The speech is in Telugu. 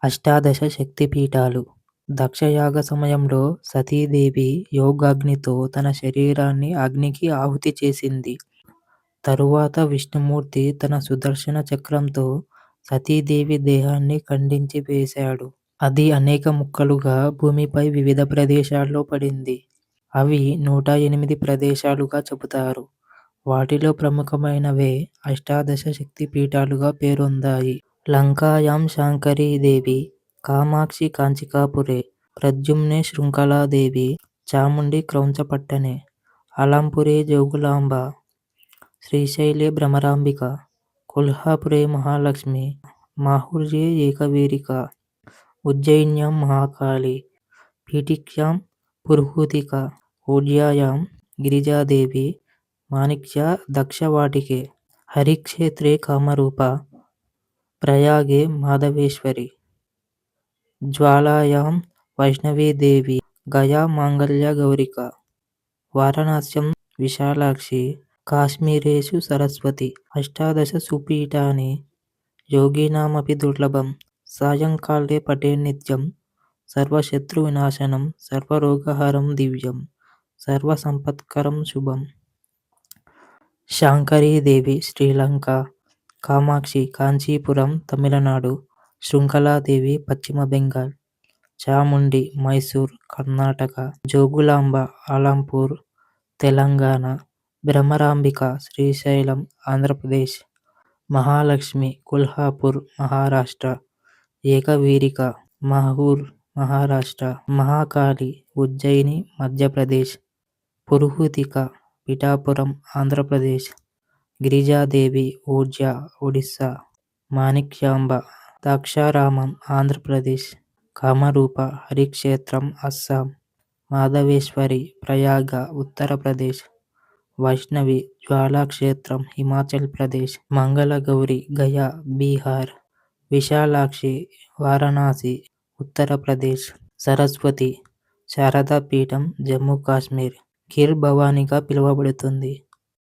అష్టాదశ శక్తిపీఠాలు. దక్షయాగ సమయంలో సతీదేవి యోగాగ్నితో తన శరీరాన్ని అగ్నికి ఆహుతి చేసింది. తరువాత విష్ణుమూర్తి తన సుదర్శన చక్రంతో సతీదేవి దేహాన్ని ఖండించి వేశాడు. అది అనేక ముక్కలుగా భూమిపై వివిధ ప్రదేశాల్లో పడింది. అవి 108 ప్రదేశాలుగా చెబుతారు. వాటిలో ప్రముఖమైనవే అష్టాదశ శక్తిపీఠాలుగా పేరొందాయి. లంకాయాం శాంకరీ దేవి, కామాక్షి కాంచికాపురే, ప్రద్యుమ్నే శృంఖలాదేవి, చాముండి క్రౌంచపట్టణే, అలంపురే జోగులాంబ, శ్రీశైలే భ్రమరాంబిక, కొల్హాపురే మహాలక్ష్మి, మాహుర్యే ఏకవీరిక, ఉజ్జయిన్యాం మహాకాళి, పీఠిక్యాం పురుహూతిక, ఓజ్యాయాం గిరిజాదేవి, మాణిక్యా దక్షవాటికే, హరిక్షేత్రే కామరూప, ప్రయాగే మాధవేశ్వరి, జ్వాలాయాం వైష్ణవీదేవి, గయా మాంగళ్యగౌరిక, వారణాస్యాం విశాలాక్షి, కాశ్మీరేషు సరస్వతి. అష్టాదశ సుపీఠాని యోగినామపి దుర్లభం. సాయంకాళే పఠేన్నిత్యం. సర్వశత్రువినాశనం, సర్వరోగహరం దివ్యం, సర్వసంపత్కరం శుభం. శాంకరీదేవి శ్రీలంక, కామాక్షి కాంచీపురం తమిళనాడు, శృంఖలాదేవి పశ్చిమ బెంగాల్, చాముండి మైసూర్ కర్ణాటక, జోగులాంబ అలంపూర్ తెలంగాణ, భ్రమరాంబిక శ్రీశైలం ఆంధ్రప్రదేశ్, మహాలక్ష్మి కొల్హాపూర్ మహారాష్ట్ర, ఏకవీరిక మాహూర్ మహారాష్ట్ర, మహాకాళి ఉజ్జయిని మధ్యప్రదేశ్, పురుహూతిక పిఠాపురం ఆంధ్రప్రదేశ్, గిరిజాదేవి ఓజ్యా ఒడిస్సా, మాణిక్యాంబ ద్రాక్షారామం ఆంధ్రప్రదేశ్, కామరూప హరిక్షేత్రం అస్సాం, మాధవేశ్వరి ప్రయాగ ఉత్తరప్రదేశ్, వైష్ణవి జ్వాలాక్షేత్రం హిమాచల్ ప్రదేశ్, మంగళగౌరి గయా బీహార్, విశాలాక్షి వారణాసి ఉత్తరప్రదేశ్, సరస్వతి శారదా పీఠం జమ్మూ కాశ్మీర్, ఖీర్ భవానీగా పిలువబడుతుంది.